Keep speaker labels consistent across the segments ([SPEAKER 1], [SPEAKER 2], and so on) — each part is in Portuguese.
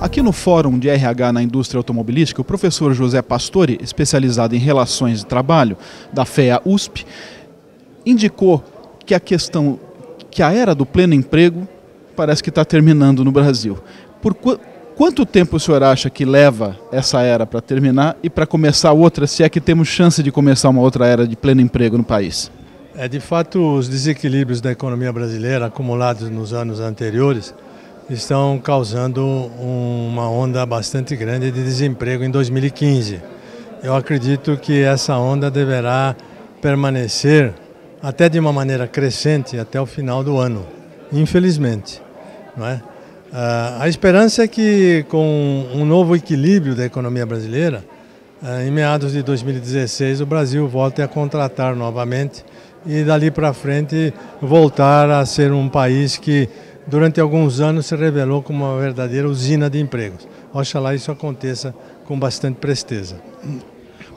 [SPEAKER 1] Aqui no Fórum de RH na Indústria Automobilística, o professor José Pastore, especializado em Relações de Trabalho da FEA USP, indicou que a era do pleno emprego parece que está terminando no Brasil. Por quanto tempo o senhor acha que leva essa era para terminar e para começar outra, se é que temos chance de começar uma outra era de pleno emprego no país?
[SPEAKER 2] De fato, os desequilíbrios da economia brasileira acumulados nos anos anteriores estão causando uma onda bastante grande de desemprego em 2015. Eu acredito que essa onda deverá permanecer até de uma maneira crescente até o final do ano, infelizmente, não é? A esperança é que com um novo equilíbrio da economia brasileira, em meados de 2016 o Brasil volte a contratar novamente e dali para frente voltar a ser um país que durante alguns anos se revelou como uma verdadeira usina de empregos. Oxalá isso aconteça com bastante presteza.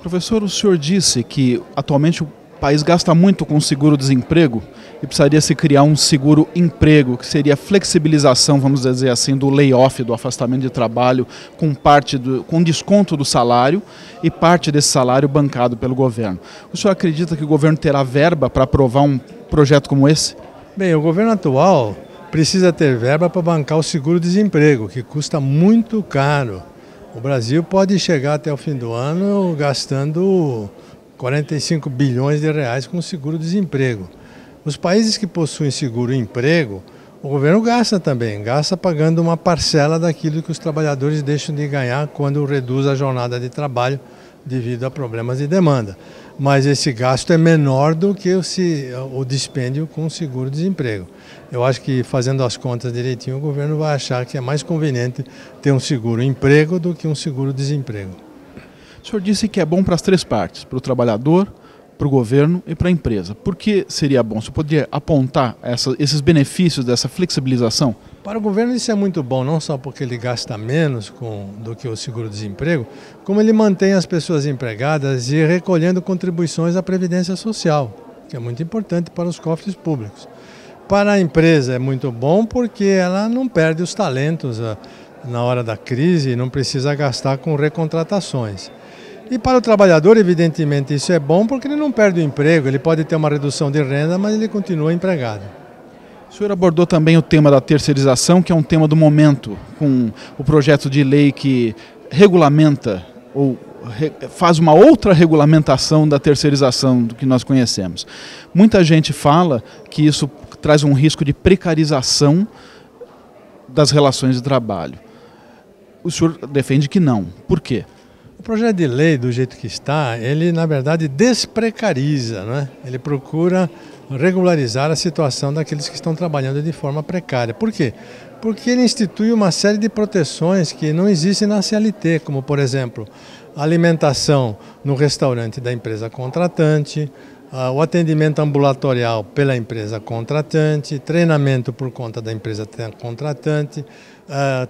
[SPEAKER 1] Professor, o senhor disse que atualmente o país gasta muito com seguro-desemprego e precisaria se criar um seguro-emprego, que seria a flexibilização, vamos dizer assim, do layoff, do afastamento de trabalho, com desconto do salário e parte desse salário bancado pelo governo. O senhor acredita que o governo terá verba para aprovar um projeto como esse?
[SPEAKER 2] Bem, o governo atual precisa ter verba para bancar o seguro-desemprego, que custa muito caro. O Brasil pode chegar até o fim do ano gastando 45 bilhões de reais com seguro-desemprego. Os países que possuem seguro-emprego, o governo gasta também, gasta pagando uma parcela daquilo que os trabalhadores deixam de ganhar quando reduz a jornada de trabalho devido a problemas de demanda. Mas esse gasto é menor do que o dispêndio com o seguro-desemprego. Eu acho que, fazendo as contas direitinho, o governo vai achar que é mais conveniente ter um seguro-emprego do que um seguro-desemprego.
[SPEAKER 1] O senhor disse que é bom para as três partes, para o trabalhador, para o governo e para a empresa. Por que seria bom? Você poderia apontar esses benefícios dessa flexibilização?
[SPEAKER 2] Para o governo isso é muito bom, não só porque ele gasta menos do que o seguro-desemprego, como ele mantém as pessoas empregadas e recolhendo contribuições à Previdência Social, que é muito importante para os cofres públicos. Para a empresa é muito bom porque ela não perde os talentos na hora da crise e não precisa gastar com recontratações. E para o trabalhador, evidentemente, isso é bom porque ele não perde o emprego, ele pode ter uma redução de renda, mas ele continua empregado.
[SPEAKER 1] O senhor abordou também o tema da terceirização, que é um tema do momento, com o projeto de lei que regulamenta ou faz uma outra regulamentação da terceirização do que nós conhecemos. Muita gente fala que isso traz um risco de precarização das relações de trabalho. O senhor defende que não. Por quê?
[SPEAKER 2] O projeto de lei, do jeito que está, ele na verdade desprecariza, né? Ele procura regularizar a situação daqueles que estão trabalhando de forma precária. Por quê? Porque ele institui uma série de proteções que não existem na CLT, como por exemplo, alimentação no restaurante da empresa contratante, o atendimento ambulatorial pela empresa contratante, treinamento por conta da empresa contratante,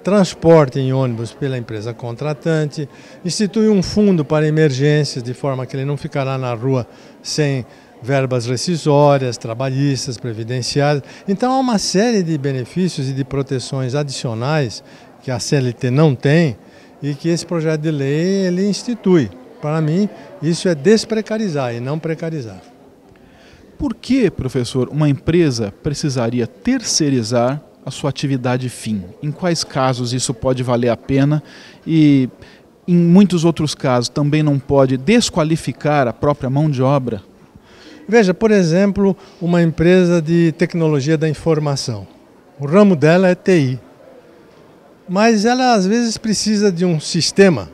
[SPEAKER 2] transporte em ônibus pela empresa contratante, institui um fundo para emergências, de forma que ele não ficará na rua sem verbas rescisórias, trabalhistas, previdenciárias. Então há uma série de benefícios e de proteções adicionais que a CLT não tem e que esse projeto de lei ele institui. Para mim, isso é desprecarizar e não precarizar.
[SPEAKER 1] Por que, professor, uma empresa precisaria terceirizar a sua atividade fim? Em quais casos isso pode valer a pena e, em muitos outros casos, também não pode desqualificar a própria mão de obra?
[SPEAKER 2] Veja, por exemplo, uma empresa de tecnologia da informação. O ramo dela é TI. Mas ela, às vezes, precisa de um sistema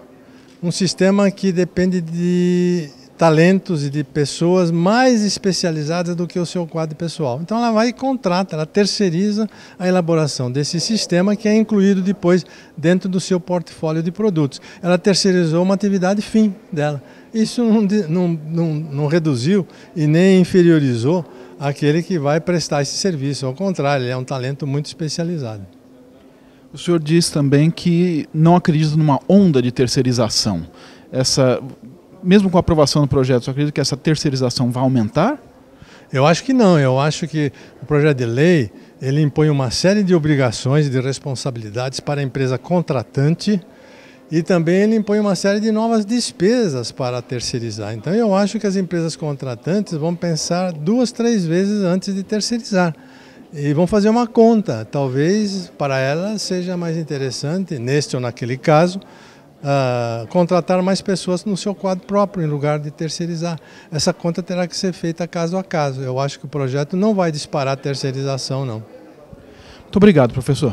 [SPEAKER 2] que depende de talentos e de pessoas mais especializadas do que o seu quadro pessoal. Então ela vai e contrata, ela terceiriza a elaboração desse sistema que é incluído depois dentro do seu portfólio de produtos. Ela terceirizou uma atividade fim dela. Isso não reduziu e nem inferiorizou aquele que vai prestar esse serviço. Ao contrário, ele é um talento muito especializado.
[SPEAKER 1] O senhor diz também que não acredita numa onda de terceirização. Mesmo com a aprovação do projeto, você acredita que essa terceirização vai aumentar?
[SPEAKER 2] Eu acho que não. Eu acho que o projeto de lei ele impõe uma série de obrigações e de responsabilidades para a empresa contratante e também ele impõe uma série de novas despesas para terceirizar. Então eu acho que as empresas contratantes vão pensar 2, 3 vezes antes de terceirizar. E vão fazer uma conta. Talvez para elas seja mais interessante, neste ou naquele caso, contratar mais pessoas no seu quadro próprio, em lugar de terceirizar. Essa conta terá que ser feita caso a caso. Eu acho que o projeto não vai disparar a terceirização, não.
[SPEAKER 1] Muito obrigado, professor.